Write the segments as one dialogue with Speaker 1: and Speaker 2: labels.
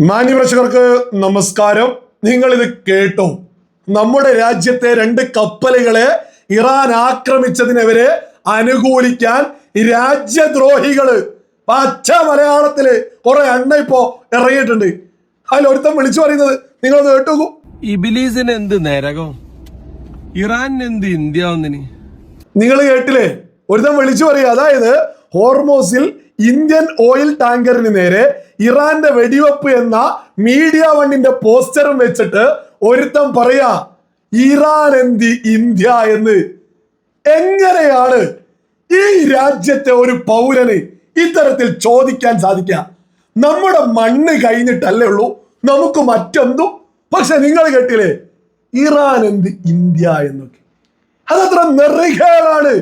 Speaker 1: മാന്യപ്രേക്ഷകർക്ക് നമസ്കാരം. നിങ്ങൾ ഇത് കേട്ടോ? നമ്മുടെ രാജ്യത്തെ 2 കപ്പലുകളെ ഇറാൻ ആക്രമിച്ചതിനെതിരെ അനുകൂലിക്കാൻ രാജ്യദ്രോഹികള് പച്ച മലയാളത്തില് കുറെ എണ്ണ ഇപ്പോ ഇറങ്ങിയിട്ടുണ്ട്. അതിലൊരുത്തം വിളിച്ചു പറയുന്നത് നിങ്ങളൊന്ന് കേട്ടു.
Speaker 2: ഇബിലീസിന് എന്ത് നരകം, ഇറാനിന് എന്ത് ഇന്ത്യ ഒന്നിന്.
Speaker 1: നിങ്ങൾ കേട്ടില്ലേ? ഒരുത്തം വിളിച്ചു പറയുക, അതായത് ഹോർമോസിൽ ഇന്ത്യൻ ഓയിൽ ടാങ്കറിന് നേരെ ഇറാന്റെ വെടിവെപ്പ് എന്ന മീഡിയ വണ്ണിന്റെ പോസ്റ്ററും വെച്ചിട്ട് ഒരുത്തം പറയാ ഇറാൻ എന്തി ഇന്ത്യ എന്ന്. എങ്ങനെയാണ് ഈ രാജ്യത്തെ ഒരു പൗരന് ഇത്തരത്തിൽ ചോദിക്കാൻ സാധിക്കുക? നമ്മുടെ മണ്ണ് കഴിഞ്ഞിട്ടല്ലേ ഉള്ളൂ, നമുക്ക് മറ്റെന്തും. പക്ഷെ നിങ്ങൾ കേട്ടില്ലേ ഇറാൻ എന്ത് ഇന്ത്യ എന്നൊക്കെ? അതത്ര നെറികേടാണ്.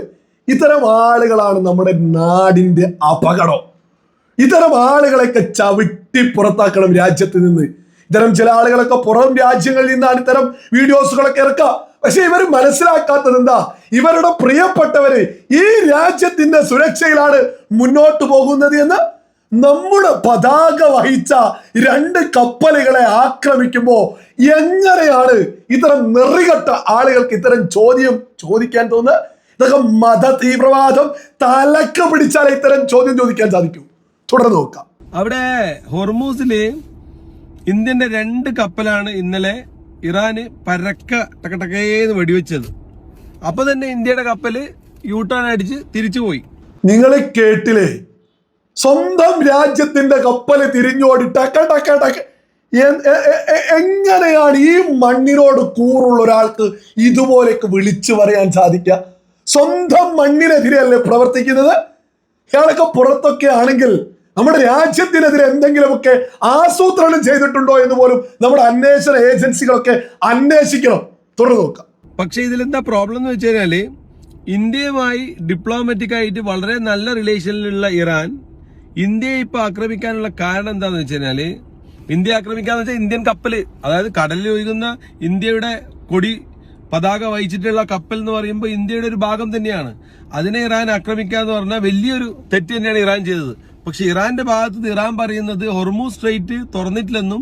Speaker 1: ഇത്തരം ആളുകളാണ് നമ്മുടെ നാടിന്റെ അപകടം. ഇത്തരം ആളുകളെയൊക്കെ ചവിട്ടി പുറത്താക്കണം രാജ്യത്ത് നിന്ന്. ഇത്തരം ചില ആളുകളൊക്കെ പുറം രാജ്യങ്ങളിൽ നിന്നാണ് ഇത്തരം വീഡിയോസുകളൊക്കെ ഇറക്കുക. പക്ഷെ ഇവർ മനസ്സിലാക്കാത്തത് എന്താ? ഇവരുടെ പ്രിയപ്പെട്ടവര് ഈ രാജ്യത്തിന്റെ സുരക്ഷയിലാണ് മുന്നോട്ട് പോകുന്നത് എന്ന്. നമ്മുടെ പതാക വഹിച്ച 2 കപ്പലുകളെ ആക്രമിക്കുമ്പോ എങ്ങനെയാണ് ഇത്തരം നെറികെട്ട ആളുകൾക്ക് ഇത്തരം ചോദ്യം ചോദിക്കാൻ തോന്നുന്നത്? ഇതൊക്കെ മത തീവ്രവാദം തലക്ക് പിടിച്ചാലേ ഇത്തരം ചോദ്യം ചോദിക്കാൻ സാധിക്കൂ. തുടർന്ന് നോക്കാം.
Speaker 2: അവിടെ ഹോർമൂസില് ഇന്ത്യന്റെ 2 കപ്പലാണ് ഇന്നലെ ഇറാന് പരക്ക ടക്കടക്കേന്ന് വെടിവെച്ചത്. അപ്പൊ തന്നെ ഇന്ത്യയുടെ കപ്പല് യൂട്ടേൺ അടിച്ച് തിരിച്ചുപോയി.
Speaker 1: നിങ്ങൾ കേട്ടില്ലേ? സ്വന്തം രാജ്യത്തിന്റെ കപ്പല് തിരിഞ്ഞോടി ടക്ക ടക്ക ടക്ക. എങ്ങനെയാണ് ഈ മണ്ണിനോട് കൂറുള്ള ഒരാൾക്ക് ഇതുപോലെയൊക്കെ വിളിച്ചു പറയാൻ സാധിക്കുക? സ്വന്തം മണ്ണിനെതിരെയല്ലേ പ്രവർത്തിക്കുന്നത്? ഇയാളൊക്കെ പുറത്തൊക്കെ ആണെങ്കിൽ നമ്മുടെ രാജ്യത്തിനെതിരെ എന്തെങ്കിലുമൊക്കെ ആസൂത്രണം ചെയ്തിട്ടുണ്ടോ എന്ന് പോലും നമ്മുടെ അന്വേഷണ ഏജൻസികളൊക്കെ അന്വേഷിക്കണം. തുടർന്ന് നോക്കാം.
Speaker 2: പക്ഷെ ഇതിലെന്താ പ്രോബ്ലം എന്ന് വെച്ച് കഴിഞ്ഞാല്, ഇന്ത്യയുമായി ഡിപ്ലോമാറ്റിക് ആയിട്ട് വളരെ നല്ല റിലേഷനിലുള്ള ഇറാൻ ഇന്ത്യയെ ഇപ്പൊ ആക്രമിക്കാനുള്ള കാരണം എന്താന്ന് വെച്ച് കഴിഞ്ഞാല്, ഇന്ത്യ ആക്രമിക്കാന്ന് വെച്ചാൽ ഇന്ത്യൻ കപ്പല്, അതായത് കടലിൽ ഒഴുകുന്ന ഇന്ത്യയുടെ കൊടി പതാക വഹിച്ചിട്ടുള്ള കപ്പൽ എന്ന് പറയുമ്പോൾ ഇന്ത്യയുടെ ഒരു ഭാഗം തന്നെയാണ്. അതിനെ ഇറാൻ ആക്രമിക്കുക എന്ന് പറഞ്ഞാൽ വലിയൊരു തെറ്റ് തന്നെയാണ് ഇറാൻ ചെയ്തത്. പക്ഷെ ഇറാന്റെ ഭാഗത്ത് ഇറാൻ പറയുന്നത് ഹോർമൂസ് സ്ട്രെയിറ്റ് തുറന്നിട്ടില്ലെന്നും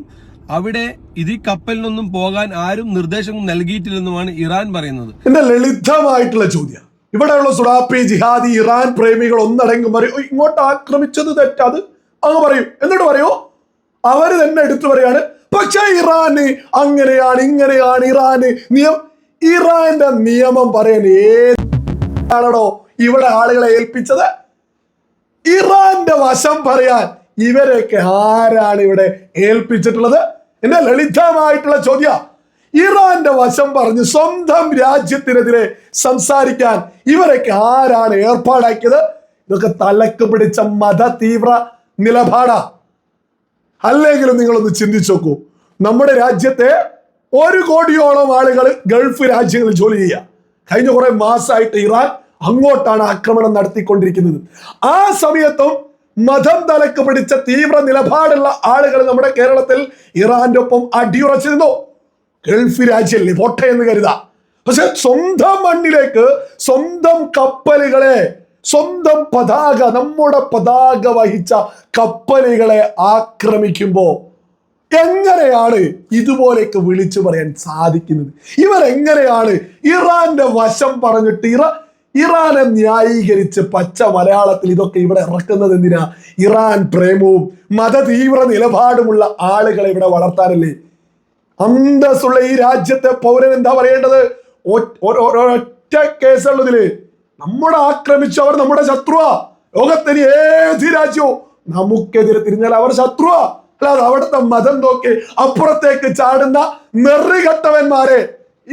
Speaker 2: അവിടെ ഈ കപ്പലിനൊന്നും പോകാൻ ആരും നിർദ്ദേശം നൽകിയിട്ടില്ലെന്നുമാണ് ഇറാൻ പറയുന്നത്.
Speaker 1: എന്റെ ലളിതമായിട്ടുള്ള ചോദ്യം, ഇവിടെയുള്ള സുഡാപ്പി ജിഹാദി ഇറാൻ പ്രേമികൾ ഒന്നടങ്കം പറയും ഇങ്ങോട്ട് ആക്രമിച്ചത് തെറ്റത് അങ്ങ് പറയും. എന്നിട്ട് പറയൂ അവര് തന്നെ എടുത്തു പറയാണ് പക്ഷെ ഇറാന് അങ്ങനെയാണ് ഇങ്ങനെയാണ് ഇറാന് ഇറാന്റെ നിയമം പറയാൻ ഏതാണോ ഇവിടെ ആളുകളെ ഏൽപ്പിച്ചത്? ഇറാന്റെ വശം പറയാൻ ഇവരെയൊക്കെ ആരാണ് ഇവിടെ ഏൽപ്പിച്ചിട്ടുള്ളത്? എന്റെ ലളിതമായിട്ടുള്ള ചോദ്യം, ഇറാന്റെ വശം പറഞ്ഞ് സ്വന്തം രാജ്യത്തിനെതിരെ സംസാരിക്കാൻ ഇവരൊക്കെ ആരാണ് ഏർപ്പാടാക്കിയത്? ഇതൊക്കെ തലക്ക് പിടിച്ച മത തീവ്ര നിലപാടാ. അല്ലെങ്കിലും നിങ്ങളൊന്ന് ചിന്തിച്ചു നോക്കൂ. നമ്മുടെ രാജ്യത്തെ 1 കോടിയോളം ആളുകൾ ഗൾഫ് രാജ്യങ്ങളിൽ ജോലി ചെയ്യുക. കഴിഞ്ഞ കുറെ മാസമായിട്ട് ഇറാൻ അങ്ങോട്ടാണ് ആക്രമണം നടത്തിക്കൊണ്ടിരിക്കുന്നത്. ആ സമയത്തും മതം തലക്ക് പിടിച്ച തീവ്ര നിലപാടുള്ള ആളുകൾ നമ്മുടെ കേരളത്തിൽ ഇറാന്റെ ഒപ്പം അടിയുറച്ചിരുന്നു. ഗൾഫ് രാജ്യമല്ലേ പോട്ടെ എന്ന് കരുതാ. പക്ഷെ സ്വന്തം മണ്ണിലേക്ക് സ്വന്തം കപ്പലുകളെ, സ്വന്തം പതാക, നമ്മുടെ പതാക വഹിച്ച കപ്പലുകളെ ആക്രമിക്കുമ്പോ എങ്ങനെയാണ് ഇതുപോലെയൊക്കെ വിളിച്ചു പറയാൻ സാധിക്കുന്നത്? ഇവരെങ്ങനെയാണ് ഇറാന്റെ വശം പറഞ്ഞിട്ട് ഇറാനെ ന്യായീകരിച്ച് പച്ച മലയാളത്തിൽ ഇതൊക്കെ ഇവിടെ ഇറക്കുന്നത് എന്തിനാ? ഇറാൻ പ്രേമവും മതതീവ്ര നിലപാടുമുള്ള ആളുകളെ ഇവിടെ വളർത്താനല്ലേ? അന്തസ്സുള്ള ഈ രാജ്യത്തെ പൗരൻ എന്താ പറയേണ്ടത്? ഒരൊറ്റ കേസുള്ളതില് നമ്മുടെ ആക്രമിച്ചവർ നമ്മുടെ ശത്രുവാ. ലോകത്തിന് ഏത് രാജ്യവും നമുക്കെതിരെ തിരിഞ്ഞാൽ അവർ ശത്രുവാ. അല്ലാതെ അവിടുത്തെ മതം നോക്കി അപ്പുറത്തേക്ക് ചാടുന്ന നെറികെട്ടവന്മാരെ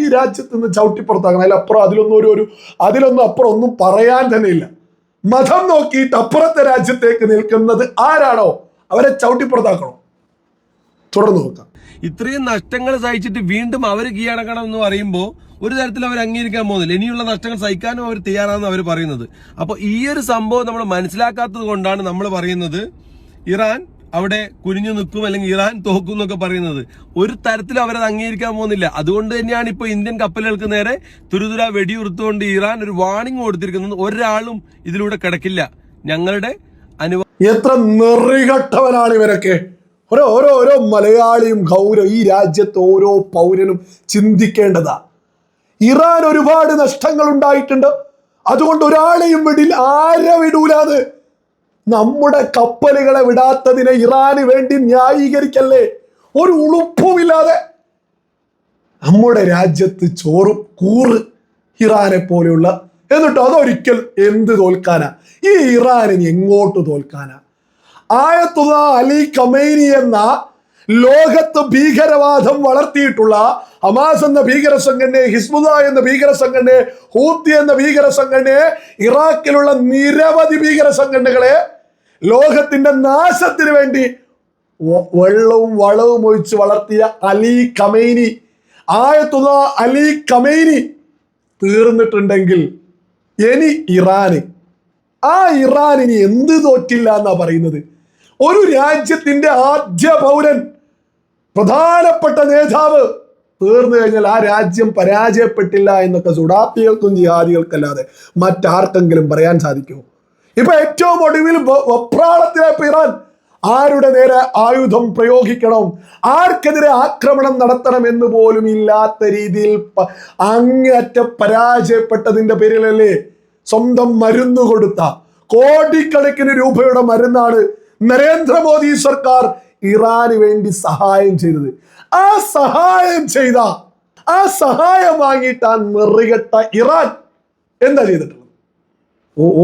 Speaker 1: ഈ രാജ്യത്ത് നിന്ന് ചവിട്ടിപ്പുറത്താക്കണം. അതിലൊന്നും അപ്പുറം ഒന്നും പറയാൻ തന്നെ ഇല്ല. മതം നോക്കിയിട്ട് അപ്പുറത്തെ രാജ്യത്തേക്ക് നിൽക്കുന്നത് ആരാണോ അവരെ ചവിട്ടിപ്പുറത്താക്കണം. തുടർന്ന് നോക്കാം.
Speaker 2: ഇത്രയും നഷ്ടങ്ങൾ സഹിച്ചിട്ട് വീണ്ടും അവർ കീഴടക്കണം എന്ന് പറയുമ്പോൾ ഒരു തരത്തിൽ അവർ അംഗീകരിക്കാൻ പോകുന്നില്ല. ഇനിയുള്ള നഷ്ടങ്ങൾ സഹിക്കാനും അവർ തയ്യാറാണെന്ന് അവർ പറയുന്നത്. അപ്പൊ ഈ ഒരു സംഭവം നമ്മൾ മനസ്സിലാക്കാത്തത് കൊണ്ടാണ് നമ്മൾ പറയുന്നത് ഇറാൻ അവിടെ കുനിഞ്ഞു നിൽക്കും അല്ലെങ്കിൽ ഇറാൻ തോക്കും എന്നൊക്കെ പറയുന്നത്. ഒരു തരത്തിലും അവരത് അംഗീകരിക്കാൻ പോകുന്നില്ല. അതുകൊണ്ട് തന്നെയാണ് ഇപ്പൊ ഇന്ത്യൻ കപ്പലുകൾക്ക് നേരെ തുരുതുര വെടിയുറുത്തുകൊണ്ട് ഇറാൻ ഒരു വാർണിംഗ് കൊടുത്തിരിക്കുന്നത്. ഒരാളും ഇതിലൂടെ കിടക്കില്ല, ഞങ്ങളുടെ
Speaker 1: എത്ര നെറികെട്ടവനാണ് ഇവരൊക്കെ. ഓരോ മലയാളിയും ഈ രാജ്യത്ത് ഓരോ പൗരനും ചിന്തിക്കേണ്ടതാ. ഇറാൻ ഒരുപാട് നഷ്ടങ്ങൾ ഉണ്ടായിട്ടുണ്ട്. അതുകൊണ്ട് ഒരാളെയും ആരെ വിടൂലാത്. നമ്മുടെ കപ്പലുകളെ വിടാത്തതിനെ ഇറാന് വേണ്ടി ന്യായീകരിക്കല്ലേ. ഒരു ഉളുപ്പുമില്ലാതെ നമ്മുടെ രാജ്യത്ത് ചോറും കൂറ് ഇറാനെ പോലെയുള്ള, എന്നിട്ട് അതൊരിക്കൽ എന്ത് തോൽക്കാനാ? ഈ ഇറാനിന് എങ്ങോട്ട് തോൽക്കാനാ? ആയത്തുള്ള അലി ഖമൈനി എന്ന ലോകത്ത് ഭീകരവാദം വളർത്തിയിട്ടുള്ള ഹമാസ് എന്ന ഭീകര സംഘടനയെ, ഹിസ്ബുല്ല എന്ന ഭീകര സംഘടനയെ, ഹൂത്തി എന്ന ഭീകര സംഘടനയെ, ഇറാഖിലുള്ള നിരവധി ഭീകര സംഘടനകളെ ലോകത്തിന്റെ നാശത്തിന് വേണ്ടി വെള്ളവും വളവും ഒഴിച്ച് വളർത്തിയ അലി ഖമൈനി, ആയത്തുള്ള അലി ഖമൈനി തീർന്നിട്ടുണ്ടെങ്കിൽ ഇനി ഇറാനിനി എന്ത് തോറ്റില്ല എന്നാ പറയുന്നത്? ഒരു രാജ്യത്തിന്റെ ആദ്യ പൗരൻ, പ്രധാനപ്പെട്ട നേതാവ് തീർന്നു കഴിഞ്ഞാൽ ആ രാജ്യം പരാജയപ്പെട്ടില്ല എന്നൊക്കെ സുഡാപ്പികൾക്കും ജിഹാദികൾക്കല്ലാതെ മറ്റാർക്കെങ്കിലും പറയാൻ സാധിക്കുമോ? ഇപ്പൊ ഏറ്റവും ഒടുവിൽ വെപ്രാളത്തിലായ ഇറാൻ ആരുടെ നേരെ ആയുധം പ്രയോഗിക്കണം, ആർക്കെതിരെ ആക്രമണം നടത്തണം എന്ന് പോലും ഇല്ലാത്ത രീതിയിൽ അങ്ങേയറ്റം പരാജയപ്പെട്ടതിന്റെ പേരിലല്ലേ സ്വന്തം മരുന്ന് കൊടുത്ത കോടിക്കണക്കിന് രൂപയുടെ മരുന്നാണ് നരേന്ദ്രമോദി സർക്കാർ ഇറാന് വേണ്ടി സഹായം ചെയ്തത്. ആ സഹായം വാങ്ങിയിട്ടാണ് നെറികെട്ട ഇറാൻ എന്താ ചെയ്തിട്ടുള്ളത്?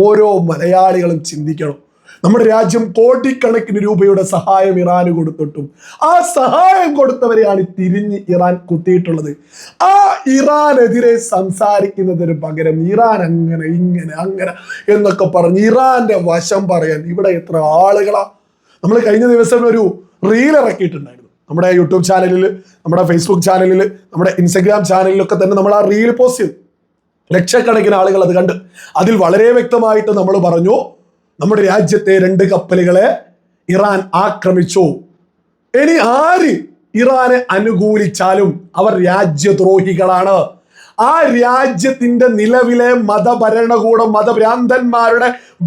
Speaker 1: ഓരോ മലയാളികളും ചിന്തിക്കണം. നമ്മുടെ രാജ്യം കോടിക്കണക്കിന് രൂപയുടെ സഹായം ഇറാന് കൊടുത്തിട്ടും ആ സഹായം കൊടുത്തവരെയാണ് തിരിഞ്ഞ് ഇറാൻ കുത്തിയിട്ടുള്ളത്. ആ ഇറാനെതിരെ സംസാരിക്കുന്നതിന് പകരം ഇറാൻ അങ്ങനെ അങ്ങനെ എന്നൊക്കെ പറഞ്ഞ് ഇറാന്റെ വശം പറയാൻ ഇവിടെ എത്ര ആളുകളാ. നമ്മൾ കഴിഞ്ഞ ദിവസം ഒരു റീൽ ഇറക്കിയിട്ടുണ്ടായിരുന്നു നമ്മുടെ യൂട്യൂബ് ചാനലിൽ, നമ്മുടെ ഫേസ്ബുക്ക് ചാനലിൽ, നമ്മുടെ ഇൻസ്റ്റഗ്രാം ചാനലിലൊക്കെ തന്നെ നമ്മൾ ആ റീൽ പോസ്റ്റ് ചെയ്തു. ലക്ഷക്കണക്കിന് ആളുകൾ അത് കണ്ട് അതിൽ വളരെ വ്യക്തമായിട്ട് നമ്മൾ പറഞ്ഞു, നമ്മുടെ രാജ്യത്തെ 2 കപ്പലുകളെ ഇറാൻ ആക്രമിച്ചു. ഇനി ആര് ഇറാനെ അനുകൂലിച്ചാലും അവർ രാജ്യദ്രോഹികളാണ്. ആ രാജ്യത്തിന്റെ നിലവിലെ മതഭരണകൂടം,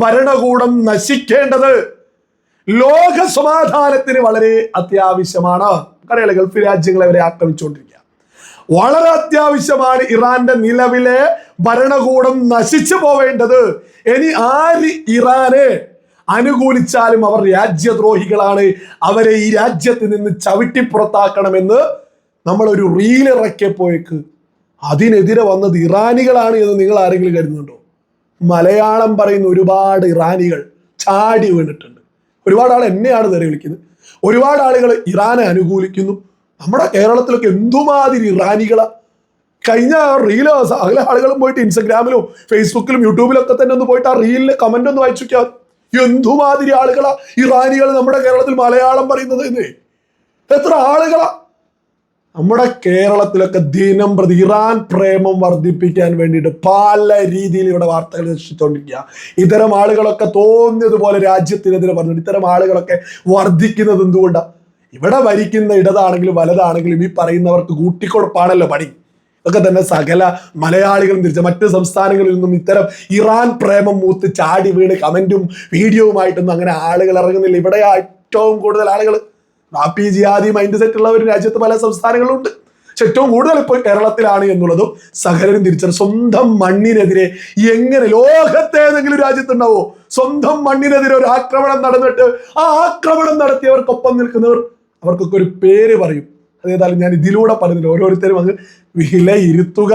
Speaker 1: ഭരണകൂടം നശിക്കേണ്ടത് ലോക സമാധാനത്തിന് വളരെ അത്യാവശ്യമാണ്. അറിയാലോ, ഗൾഫ് രാജ്യങ്ങളെ അവരെ ആക്രമിച്ചുകൊണ്ടിരിക്കുക വളരെ അത്യാവശ്യമാണ്. ഇറാന്റെ നിലവിലെ ഭരണകൂടം നശിച്ചു പോവേണ്ടത്. ഇനി ആര് ഇറാനെ അനുകൂലിച്ചാലും അവർ രാജ്യദ്രോഹികളാണ്. അവരെ ഈ രാജ്യത്ത് നിന്ന് ചവിട്ടിപ്പുറത്താക്കണമെന്ന് നമ്മളൊരു റീൽ ഇറക്കിയപ്പോഴേക്ക് അതിനെതിരെ വന്നത് ഇറാനികളാണ് എന്ന് നിങ്ങൾ ആരെങ്കിലും കരുതുന്നുണ്ടോ? മലയാളം പറയുന്ന ഒരുപാട് ഇറാനികൾ ചാടി വീണിട്ടുണ്ട്. ഒരുപാട് ആൾ എന്നെയാണ് തെറി വിളിക്കുന്നത്. ഒരുപാട് ആളുകൾ ഇറാനെ അനുകൂലിക്കുന്നു. നമ്മുടെ കേരളത്തിലൊക്കെ എന്തുമാതിരി ഇറാനികളാ. കഴിഞ്ഞ റീല് സകല ആളുകളും പോയിട്ട് ഇൻസ്റ്റഗ്രാമിലും ഫേസ്ബുക്കിലും യൂട്യൂബിലൊക്കെ തന്നെ ഒന്ന് പോയിട്ട് ആ റീലിലെ കമന്റ് ഒന്ന് വായിച്ചു നോക്കിയാൽ എന്തുമാതിരി ആളുകളാ ഇറാനികൾ നമ്മുടെ കേരളത്തിൽ മലയാളം പറയുന്നത് എന്ന്. എത്ര ആളുകളാ നമ്മുടെ കേരളത്തിലൊക്കെ ദിനം പ്രതി ഇറാൻ പ്രേമം വർദ്ധിപ്പിക്കാൻ വേണ്ടിയിട്ട് പല രീതിയിൽ ഇവിടെ വാർത്തകൾ സൃഷ്ടിച്ചുകൊണ്ടിരിക്കുക. ഇത്തരം ആളുകളൊക്കെ തോന്നിയതുപോലെ രാജ്യത്തിനെതിരെ പറഞ്ഞിട്ട് ഇത്തരം ആളുകളൊക്കെ വർദ്ധിക്കുന്നത് എന്തുകൊണ്ടാണ്? ഇവിടെ ഭരിക്കുന്ന ഇടതാണെങ്കിലും വലതാണെങ്കിലും ഈ പറയുന്നവർക്ക് കൂട്ടിക്കൊടുപ്പാണല്ലോ പണി. ഇതൊക്കെ തന്നെ സകല മലയാളികളും തിരിച്ച് മറ്റ് സംസ്ഥാനങ്ങളിൽ നിന്നും ഇത്തരം ഇറാൻ പ്രേമം മൂത്ത് ചാടി വീണ് കമന്റും വീഡിയോവുമായിട്ടൊന്നും അങ്ങനെ ആളുകൾ ഇറങ്ങുന്നില്ല. ഇവിടെ ഏറ്റവും കൂടുതൽ ആളുകൾ റാപ്പി ജിഹാദി മൈൻഡ് സെറ്റ് ഉള്ള ഒരു രാജ്യത്ത് പല സംസ്ഥാനങ്ങളുണ്ട്. പക്ഷെ ഏറ്റവും കൂടുതൽ ഇപ്പോൾ കേരളത്തിലാണ് എന്നുള്ളതും സകലരും തിരിച്ചറിയും. സ്വന്തം മണ്ണിനെതിരെ എങ്ങനെ ലോകത്തെ ഏതെങ്കിലും രാജ്യത്തുണ്ടാവോ സ്വന്തം മണ്ണിനെതിരെ ഒരു ആക്രമണം നടന്നിട്ട് ആ ആക്രമണം നടത്തിയവർക്കൊപ്പം നിൽക്കുന്നവർ അവർക്കൊക്കെ ഒരു പേര് പറയും. അതേതായാലും ഞാൻ ഇതിലൂടെ പറഞ്ഞില്ല, ഓരോരുത്തരും അങ്ങ് വിലയിരുത്തുക.